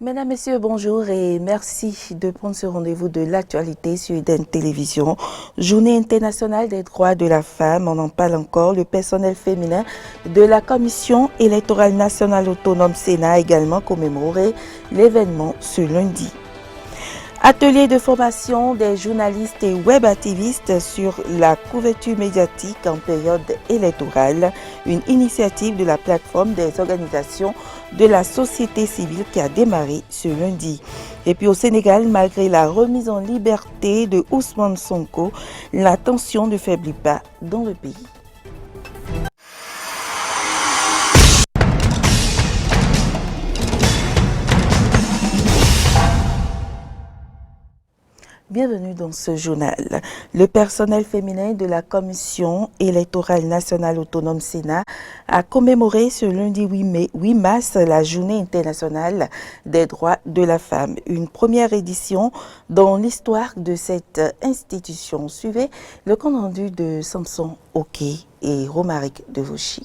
Mesdames, Messieurs, bonjour et merci de prendre ce rendez-vous de l'actualité sur Eden Télévision. Journée internationale des droits de la femme, on en parle encore. Le personnel féminin de la Commission électorale nationale autonome Sénat a également commémoré l'événement ce lundi. Atelier de formation des journalistes et web-activistes sur la couverture médiatique en période électorale, une initiative de la plateforme des organisations de la société civile qui a démarré ce lundi. Et puis au Sénégal, malgré la remise en liberté de Ousmane Sonko, la tension ne faiblit pas dans le pays. Bienvenue dans ce journal. Le personnel féminin de la Commission électorale nationale autonome Sénat a commémoré ce lundi 8 mars la Journée internationale des droits de la femme. Une première édition dans l'histoire de cette institution. Suivez le compte rendu de Samson Oké et Romaric Devauchy.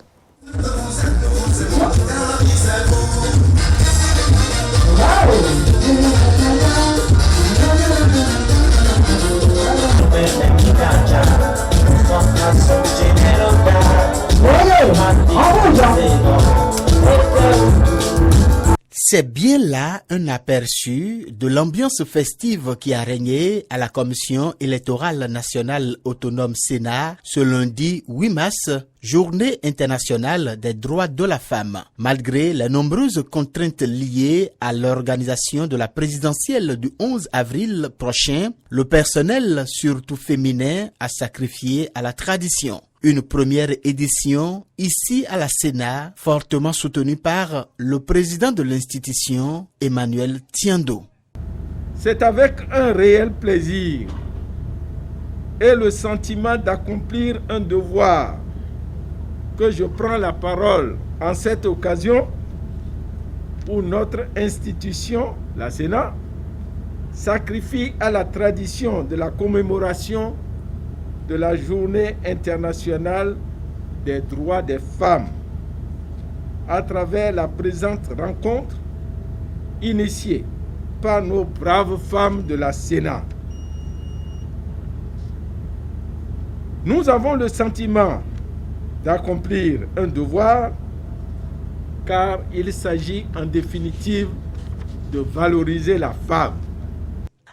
C'est bien là un aperçu de l'ambiance festive qui a régné à la Commission électorale nationale autonome Sénat ce lundi 8 mars, Journée internationale des droits de la femme. Malgré les nombreuses contraintes liées à l'organisation de la présidentielle du 11 avril prochain, le personnel, surtout féminin, a sacrifié à la tradition. Une première édition ici à la Sénat, fortement soutenue par le président de l'institution, Emmanuel Tiendo. C'est avec un réel plaisir et le sentiment d'accomplir un devoir que je prends la parole en cette occasion où notre institution, la Sénat, sacrifie à la tradition de la commémoration de la Journée internationale des droits des femmes à travers la présente rencontre initiée par nos braves femmes de la Sénat. Nous avons le sentiment d'accomplir un devoir car il s'agit en définitive de valoriser la femme.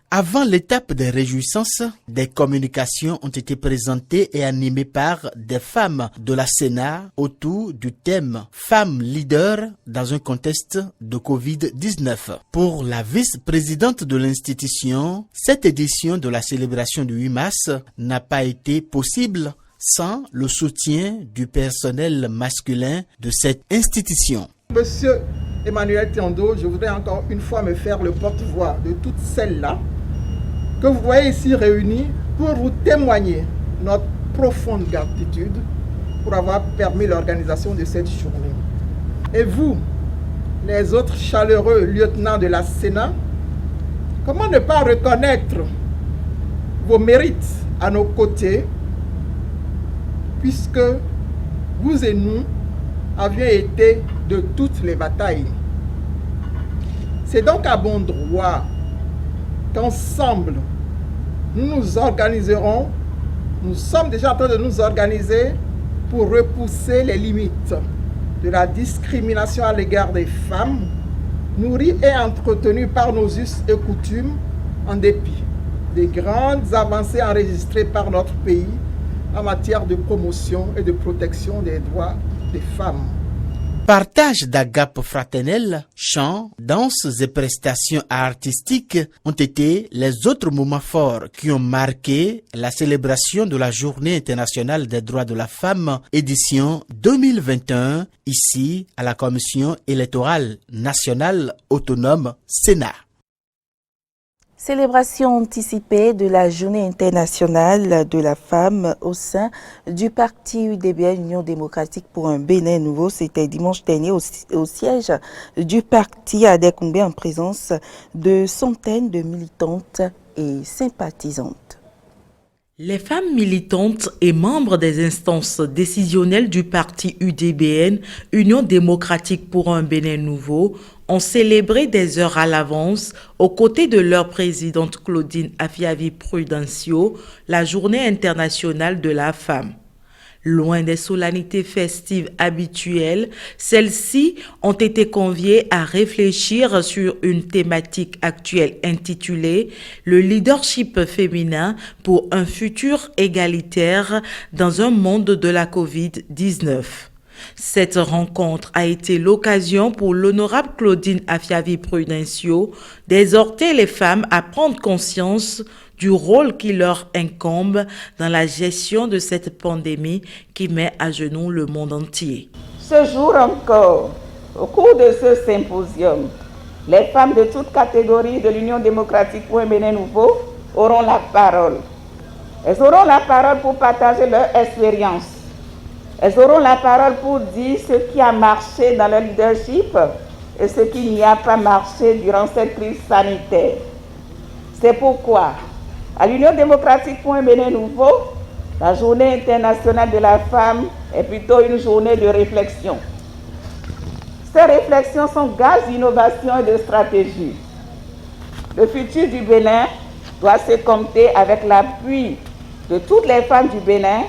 Avant l'étape des réjouissances, des communications ont été présentées et animées par des femmes de la Sénat autour du thème « Femmes leaders dans un contexte de Covid-19 ». Pour la vice-présidente de l'institution, cette édition de la célébration du 8 mars n'a pas été possible sans le soutien du personnel masculin de cette institution. Monsieur Emmanuel Tiendo, je voudrais encore une fois me faire le porte-voix de toutes celles-là que vous voyez ici réunies pour vous témoigner notre profonde gratitude pour avoir permis l'organisation de cette journée. Et vous, les autres chaleureux lieutenants de la Sénat, comment ne pas reconnaître vos mérites à nos côtés, puisque vous et nous avions été de toutes les batailles. C'est donc à bon droit qu'ensemble, nous nous organiserons, nous sommes déjà en train de nous organiser pour repousser les limites de la discrimination à l'égard des femmes, nourrie et entretenue par nos us et coutumes, en dépit des grandes avancées enregistrées par notre pays en matière de promotion et de protection des droits des femmes. Partage d'agapes fraternelles, chants, danses et prestations artistiques ont été les autres moments forts qui ont marqué la célébration de la Journée internationale des droits de la femme, édition 2021, ici à la Commission électorale nationale autonome Sénat. Célébration anticipée de la Journée internationale de la femme au sein du parti UDBN, Union démocratique pour un Bénin nouveau. C'était dimanche dernier au siège du parti à Adékoumbé en présence de centaines de militantes et sympathisantes. Les femmes militantes et membres des instances décisionnelles du parti UDBN, Union démocratique pour un Bénin nouveau, ont célébré des heures à l'avance, aux côtés de leur présidente Claudine Afiavi-Prudencio, la Journée internationale de la femme. Loin des solennités festives habituelles, celles-ci ont été conviées à réfléchir sur une thématique actuelle intitulée « Le leadership féminin pour un futur égalitaire dans un monde de la Covid-19 ». Cette rencontre a été l'occasion pour l'honorable Claudine Afiavi-Prudencio d'exhorter les femmes à prendre conscience du rôle qui leur incombe dans la gestion de cette pandémie qui met à genoux le monde entier. Ce jour encore, au cours de ce symposium, les femmes de toutes catégories de l'Union démocratique pour un Bénin nouveau auront la parole. Elles auront la parole pour partager leur expérience. Elles auront la parole pour dire ce qui a marché dans leur leadership et ce qui n'y a pas marché durant cette crise sanitaire. C'est pourquoi, à l'Union démocratique pour un Bénin nouveau, la Journée internationale de la femme est plutôt une journée de réflexion. Ces réflexions sont gage d'innovation et de stratégie. Le futur du Bénin doit se compter avec l'appui de toutes les femmes du Bénin,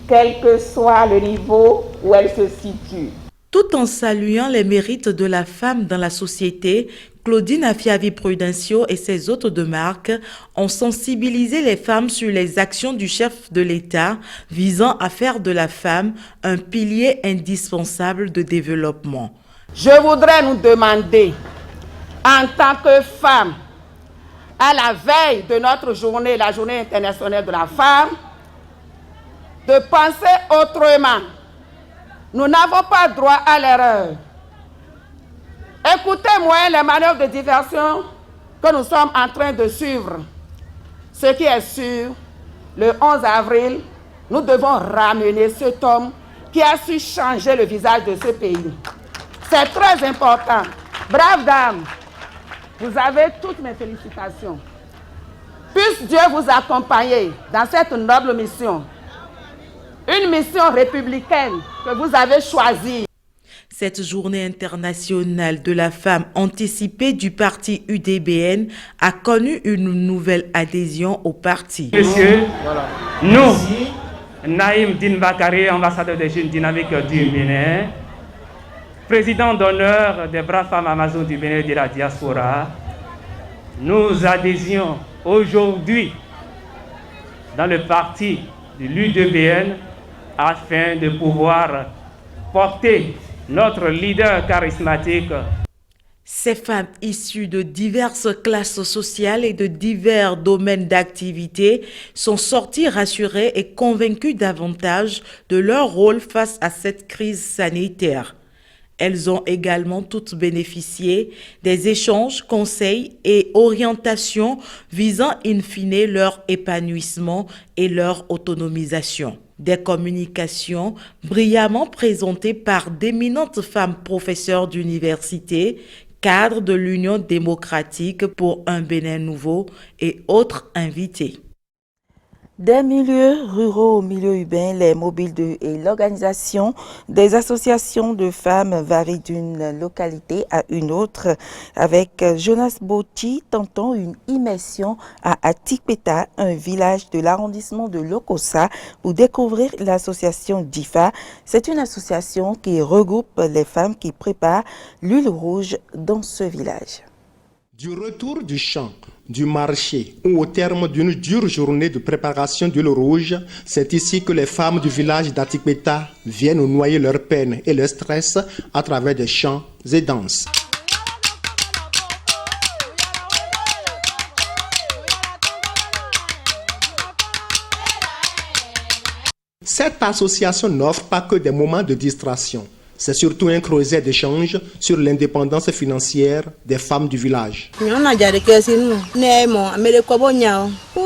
quel que soit le niveau où elles se situent. Tout en saluant les mérites de la femme dans la société, Claudine Afiavi-Prudencio et ses hôtes de marque ont sensibilisé les femmes sur les actions du chef de l'État visant à faire de la femme un pilier indispensable de développement. Je voudrais nous demander, en tant que femmes, à la veille de notre journée, la Journée internationale de la femme, de penser autrement. Nous n'avons pas droit à l'erreur. Écoutez-moi les manœuvres de diversion que nous sommes en train de suivre. Ce qui est sûr, le 11 avril, nous devons ramener cet homme qui a su changer le visage de ce pays. C'est très important. Brave dame, vous avez toutes mes félicitations. Puisse Dieu vous accompagner dans cette noble mission. Une mission républicaine que vous avez choisie. Cette journée internationale de la femme anticipée du parti UDBN a connu une nouvelle adhésion au parti. Monsieur, nous, Naïm Dinbakari, ambassadeur des jeunes dynamiques du Bénin, président d'honneur des braves femmes amazones du Bénin et de la diaspora, nous adhésions aujourd'hui dans le parti de l'UDBN afin de pouvoir porter notre leader charismatique. Ces femmes issues de diverses classes sociales et de divers domaines d'activité sont sorties rassurées et convaincues davantage de leur rôle face à cette crise sanitaire. Elles ont également toutes bénéficié des échanges, conseils et orientations visant in fine leur épanouissement et leur autonomisation. Des communications brillamment présentées par d'éminentes femmes professeurs d'université, cadres de l'Union démocratique pour un Bénin nouveau et autres invités. Des milieux ruraux au milieu urbain, les mobiles et l'organisation des associations de femmes varient d'une localité à une autre. Avec Jonas Boti, tentons une immersion à Atikpeta, un village de l'arrondissement de Lokossa, pour découvrir l'association DIFA. C'est une association qui regroupe les femmes qui préparent l'huile rouge dans ce village. Du retour du champ, du marché ou au terme d'une dure journée de préparation d'huile rouge, c'est ici que les femmes du village d'Atikpeta viennent noyer leur peine et leur stress à travers des chants et danses. Cette association n'offre pas que des moments de distraction. C'est surtout un creuset d'échange sur l'indépendance financière des femmes du village. Pour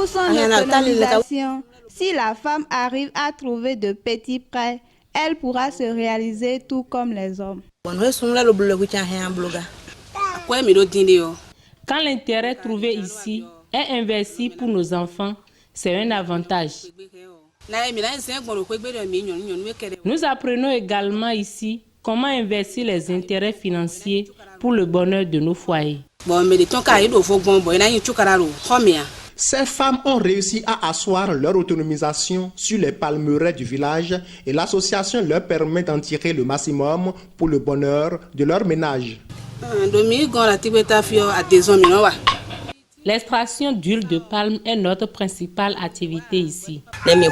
son autonomisation, si la femme arrive à trouver de petits prêts, elle pourra se réaliser tout comme les hommes. Quand l'intérêt trouvé ici est investi pour nos enfants, C'est un avantage. Nous apprenons également ici comment investir les intérêts financiers pour le bonheur de nos foyers. Ces femmes ont réussi à asseoir leur autonomisation sur les palmeraies du village et l'association leur permet d'en tirer le maximum pour le bonheur de leur ménage. L'extraction d'huile de palme est notre principale activité ici. Une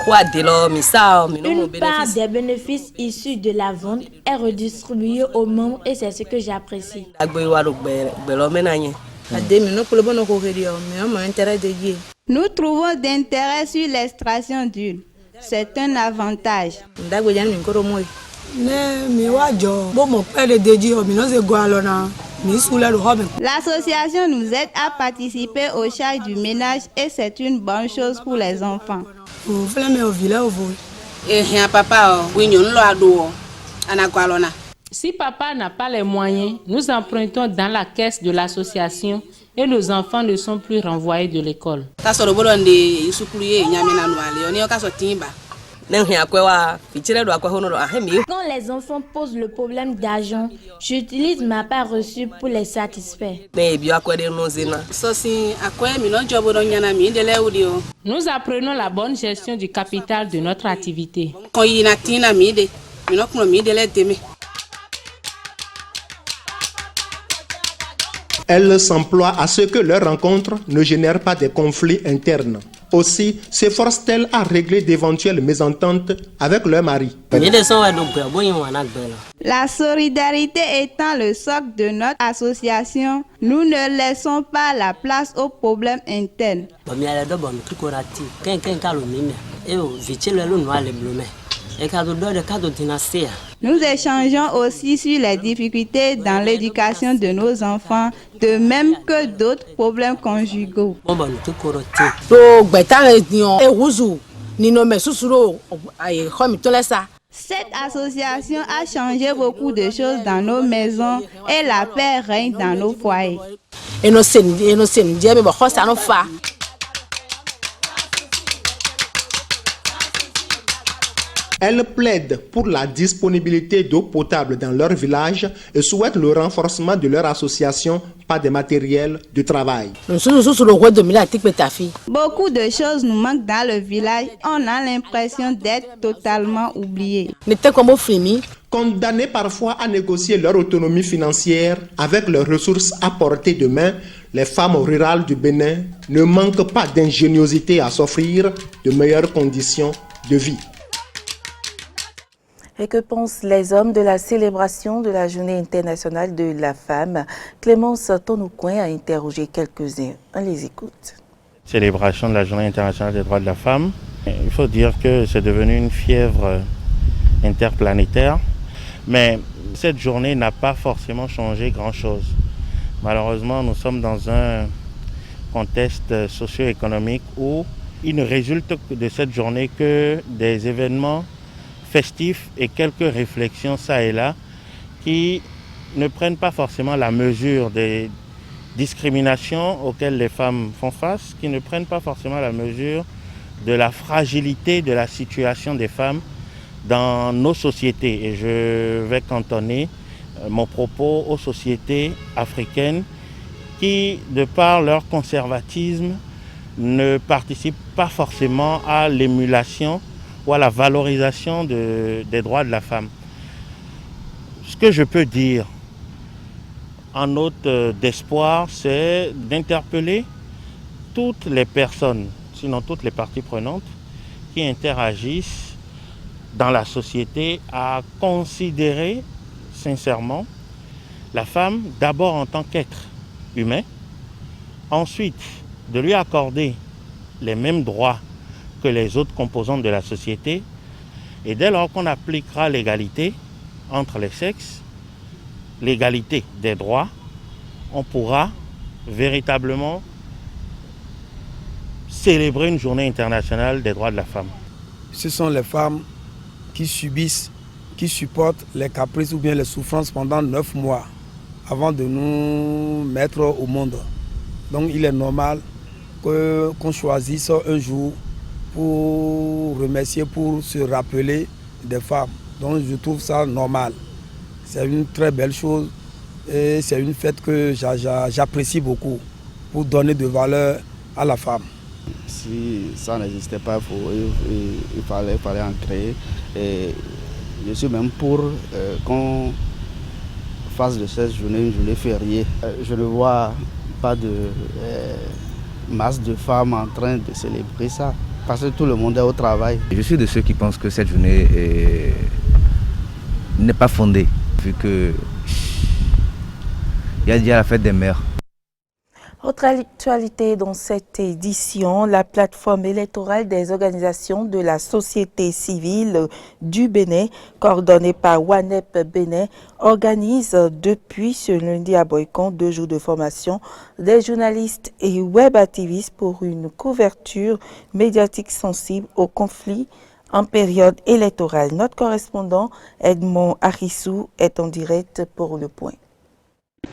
part des bénéfices issus de la vente est redistribuée aux membres et c'est ce que j'apprécie. Nous trouvons d'intérêt sur l'extraction d'huile. C'est un avantage. L'association nous aide à participer aux charges du ménage et c'est une bonne chose pour les enfants. Si papa n'a pas les moyens, nous empruntons dans la caisse de l'association et nos enfants ne sont plus renvoyés de l'école. Quand les enfants posent le problème d'argent, j'utilise ma part reçue pour les satisfaire. Nous apprenons la bonne gestion du capital de notre activité. Elles s'emploient à ce que leurs rencontres ne génèrent pas des conflits internes. Aussi, s'efforcent-elles à régler d'éventuelles mésententes avec leur mari. La solidarité étant le socle de notre association, nous ne laissons pas la place aux problèmes internes. Nous échangeons aussi sur les difficultés dans l'éducation de nos enfants, de même que d'autres problèmes conjugaux. Cette association a changé beaucoup de choses dans nos maisons et la paix règne dans nos foyers. Elles plaident pour la disponibilité d'eau potable dans leur village et souhaitent le renforcement de leur association par des matériels de travail. Beaucoup de choses nous manquent dans le village. On a l'impression d'être totalement oubliés. Condamnées parfois à négocier leur autonomie financière avec leurs ressources à portée de main, les femmes rurales du Bénin ne manquent pas d'ingéniosité à s'offrir de meilleures conditions de vie. Et que pensent les hommes de la célébration de la Journée internationale de la femme? Clémence Tonoucoin a interrogé quelques-uns. On les écoute. Célébration de la Journée internationale des droits de la femme. Il faut dire que c'est devenu une fièvre interplanétaire. Mais cette journée n'a pas forcément changé grand-chose. Malheureusement, nous sommes dans un contexte socio-économique où il ne résulte de cette journée que des événements festifs et quelques réflexions ça et là qui ne prennent pas forcément la mesure des discriminations auxquelles les femmes font face, qui ne prennent pas forcément la mesure de la fragilité de la situation des femmes dans nos sociétés. Et je vais cantonner mon propos aux sociétés africaines qui, de par leur conservatisme, ne participent pas forcément à l'émulation ou à la valorisation des droits de la femme. Ce que je peux dire en note d'espoir, c'est d'interpeller toutes les personnes, sinon toutes les parties prenantes, qui interagissent dans la société à considérer sincèrement la femme d'abord en tant qu'être humain, ensuite de lui accorder les mêmes droits que les autres composantes de la société, et dès lors qu'on appliquera l'égalité entre les sexes, l'égalité des droits, on pourra véritablement célébrer une journée internationale des droits de la femme. Ce sont les femmes qui subissent, qui supportent les caprices ou bien les souffrances pendant 9 mois avant de nous mettre au monde. Donc il est normal qu'on choisisse un jour pour remercier, pour se rappeler des femmes. Donc je trouve ça normal. C'est une très belle chose et c'est une fête que j'apprécie beaucoup pour donner de valeur à la femme. Si ça n'existait pas, il fallait en créer. Et je suis même pour qu'on fasse de cette journée une journée fériée. Je ne vois pas de masse de femmes en train de célébrer ça, parce que tout le monde est au travail. Je suis de ceux qui pensent que cette journée n'est pas fondée, vu qu'il y a déjà la fête des mères. Autre actualité dans cette édition, la plateforme électorale des organisations de la société civile du Bénin, coordonnée par WANEP Bénin, organise depuis ce lundi à Boycon 2 jours de formation des journalistes et web-activistes pour une couverture médiatique sensible aux conflits en période électorale. Notre correspondant Edmond Arissou est en direct pour le point.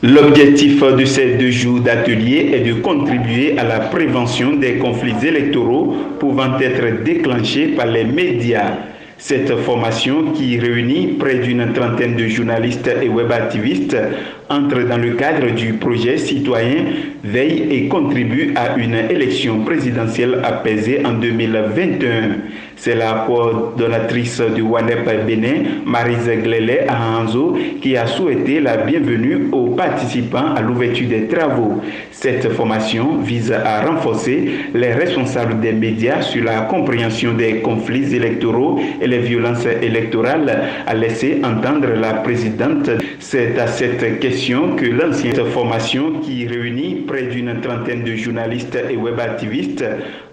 L'objectif de ces 2 jours d'atelier est de contribuer à la prévention des conflits électoraux pouvant être déclenchés par les médias. Cette formation, qui réunit près d'une trentaine de journalistes et web-activistes, entre dans le cadre du projet citoyen Veille et contribue à une élection présidentielle apaisée en 2021. C'est la coordonnatrice du WANEP Bénin, Maryse Glélé Ahanzo, qui a souhaité la bienvenue aux participants à l'ouverture des travaux. Cette formation vise à renforcer les responsables des médias sur la compréhension des conflits électoraux et les violences électorales, a laissé entendre la présidente. C'est à cette question que l'ancienne formation, qui réunit près d'une trentaine de journalistes et web-activistes,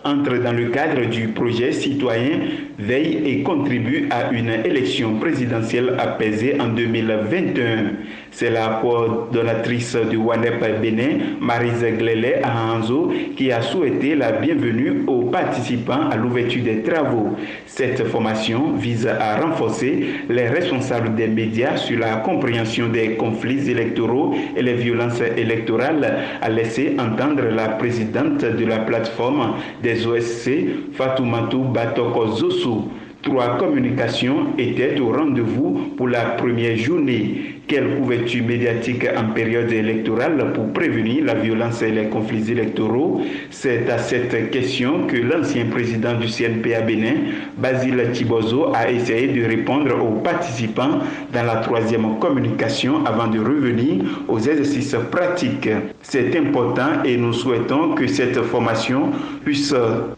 entre dans le cadre du projet citoyen Veille et contribue à une élection présidentielle apaisée en 2021. C'est la coordonnatrice du WANEP Bénin, Maryse Glélé Ahanzo, qui a souhaité la bienvenue aux participants à l'ouverture des travaux. Cette formation vise à renforcer les responsables des médias sur la compréhension des conflits électoraux et les violences électorales, a laissé entendre la présidente de la plateforme des OSC, Fatoumata Batoko Zossou. 3 communications étaient au rendez-vous pour la première journée. Quelle couverture médiatique en période électorale pour prévenir la violence et les conflits électoraux? C'est à cette question que l'ancien président du CNPA Bénin, Basile Thibozo, a essayé de répondre aux participants dans la 3e communication avant de revenir aux exercices pratiques. C'est important et nous souhaitons que cette formation puisse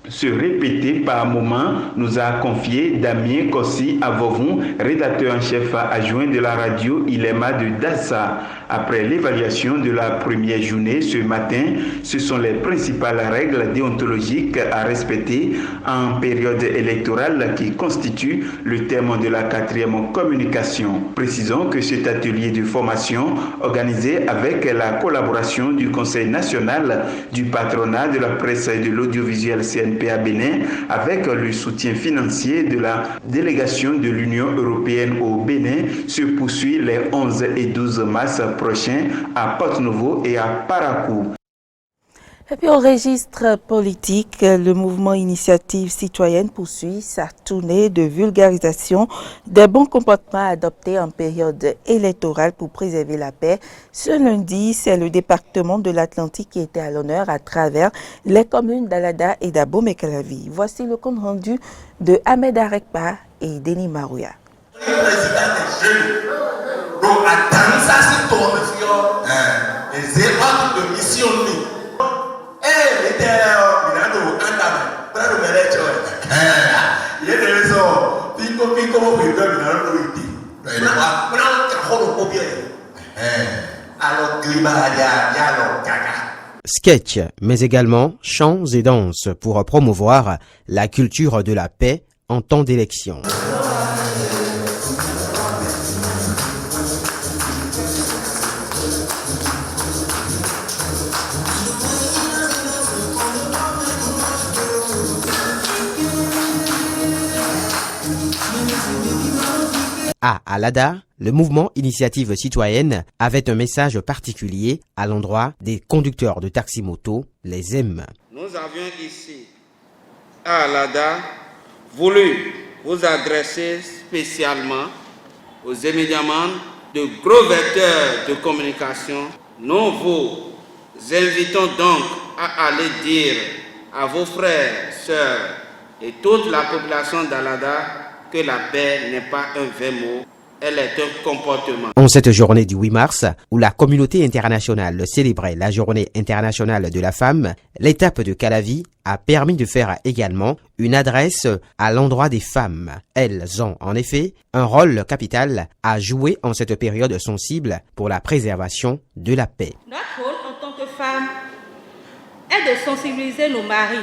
se répéter par moment, nous a confié Damien Kossi Avovon, rédacteur en chef adjoint de la radio Ilema de Dassa. Après l'évaluation de la première journée ce matin, ce sont les principales règles déontologiques à respecter en période électorale qui constituent le thème de la 4e communication. Précisons que cet atelier de formation, organisé avec la collaboration du Conseil national du patronat de la presse et de l'audiovisuel CNPA Bénin, avec le soutien financier de la délégation de l'Union européenne au Bénin, se poursuit les 11 et 12 mars prochains à Porte-Nouveau et à Parakou. Et puis au registre politique, le mouvement Initiative citoyenne poursuit sa tournée de vulgarisation des bons comportements adoptés en période électorale pour préserver la paix. Ce lundi, c'est le département de l'Atlantique qui était à l'honneur à travers les communes d'Alada et d'Abomey-Calavi. Voici le compte rendu de Ahmed Arekpa et Denis Marouya. Sketch, mais également chants et danses pour promouvoir la culture de la paix en temps d'élection. À Alada, le mouvement Initiative citoyenne avait un message particulier à l'endroit des conducteurs de taxi-moto, les M. Nous avions ici a Alada voulu vous adresser spécialement aux éminemment de gros vecteurs de communication. Nous vous invitons donc à aller dire à vos frères, sœurs et toute la population d'Alada que la paix n'est pas un vain mot, elle est un comportement. En cette journée du 8 mars, où la communauté internationale célébrait la journée internationale de la femme, l'étape de Calavi a permis de faire également une adresse à l'endroit des femmes. Elles ont en effet un rôle capital à jouer en cette période sensible pour la préservation de la paix. Notre rôle en tant que femmes est de sensibiliser nos maris,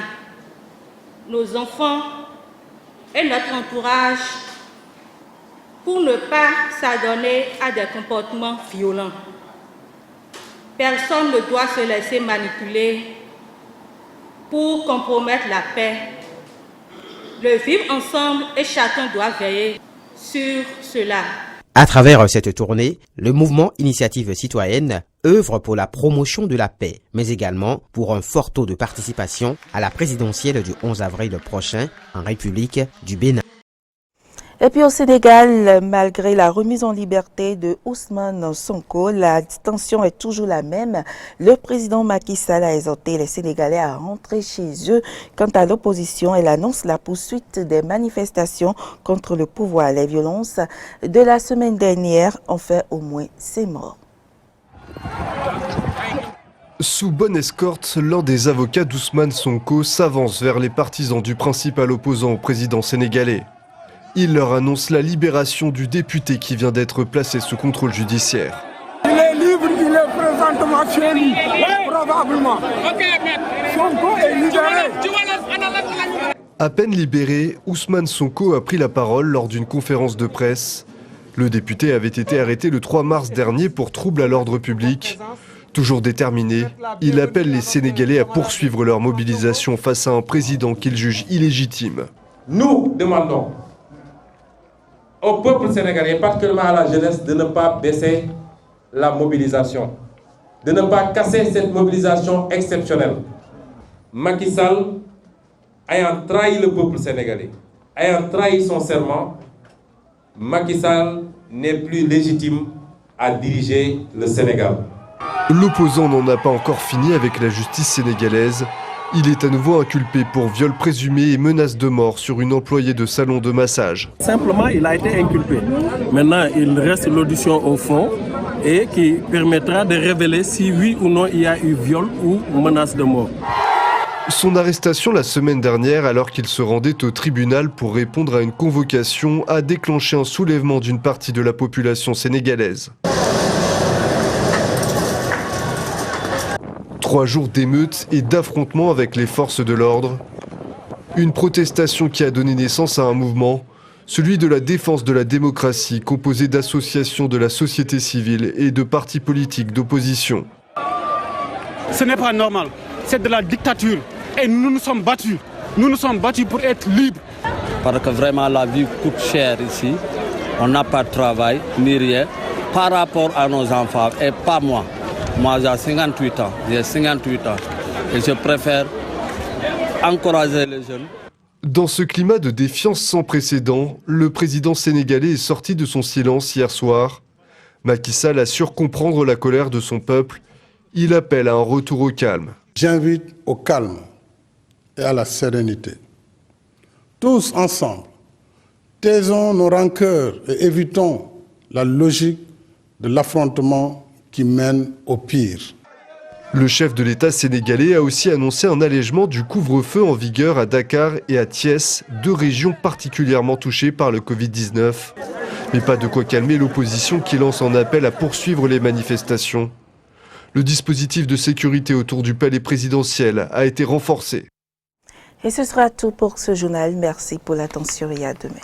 nos enfants et notre entourage pour ne pas s'adonner à des comportements violents. Personne ne doit se laisser manipuler pour compromettre la paix. Le vivre ensemble et chacun doit veiller sur cela. À travers cette tournée, le mouvement Initiative citoyenne œuvre pour la promotion de la paix, mais également pour un fort taux de participation à la présidentielle du 11 avril prochain en République du Bénin. Et puis au Sénégal, malgré la remise en liberté de Ousmane Sonko, la tension est toujours la même. Le président Macky Sall a exhorté les Sénégalais à rentrer chez eux. Quant à l'opposition, elle annonce la poursuite des manifestations contre le pouvoir. Les violences de la semaine dernière ont fait au moins 6 morts. Sous bonne escorte, l'un des avocats d'Ousmane Sonko s'avance vers les partisans du principal opposant au président sénégalais. Il leur annonce la libération du député qui vient d'être placé sous contrôle judiciaire. Il est libre, il est présentement chez lui, probablement. Sonko est libéré. À peine libéré, Ousmane Sonko a pris la parole lors d'une conférence de presse. Le député avait été arrêté le 3 mars dernier pour trouble à l'ordre public. Toujours déterminé, il appelle les Sénégalais à poursuivre leur mobilisation face à un président qu'il juge illégitime. Nous demandons au peuple sénégalais, particulièrement à la jeunesse, de ne pas baisser la mobilisation, de ne pas casser cette mobilisation exceptionnelle. Macky Sall, ayant trahi le peuple sénégalais, ayant trahi son serment, Macky Sall n'est plus légitime à diriger le Sénégal. L'opposant n'en a pas encore fini avec la justice sénégalaise. Il est à nouveau inculpé pour viol présumé et menace de mort sur une employée de salon de massage. Simplement, il a été inculpé. Maintenant, il reste l'audition au fond et qui permettra de révéler si oui ou non il y a eu viol ou menace de mort. Son arrestation la semaine dernière, alors qu'il se rendait au tribunal pour répondre à une convocation, a déclenché un soulèvement d'une partie de la population sénégalaise. 3 jours d'émeutes et d'affrontements avec les forces de l'ordre. Une protestation qui a donné naissance à un mouvement, celui de la défense de la démocratie, composé d'associations de la société civile et de partis politiques d'opposition. Ce n'est pas normal, c'est de la dictature et nous nous sommes battus. Nous nous sommes battus pour être libres. Parce que vraiment la vie coûte cher ici. On n'a pas de travail ni rien par rapport à nos enfants et pas moi. Moi, j'ai 58 ans. J'ai 58 ans. Et je préfère encourager les jeunes. Dans ce climat de défiance sans précédent, le président sénégalais est sorti de son silence hier soir. Macky Sall assure comprendre la colère de son peuple. Il appelle à un retour au calme. J'invite au calme et à la sérénité. Tous ensemble, taisons nos rancœurs et évitons la logique de l'affrontement qui mène au pire. Le chef de l'État sénégalais a aussi annoncé un allègement du couvre-feu en vigueur à Dakar et à Thiès, 2 régions particulièrement touchées par le Covid-19. Mais pas de quoi calmer l'opposition qui lance un appel à poursuivre les manifestations. Le dispositif de sécurité autour du palais présidentiel a été renforcé. Et ce sera tout pour ce journal. Merci pour l'attention et à demain.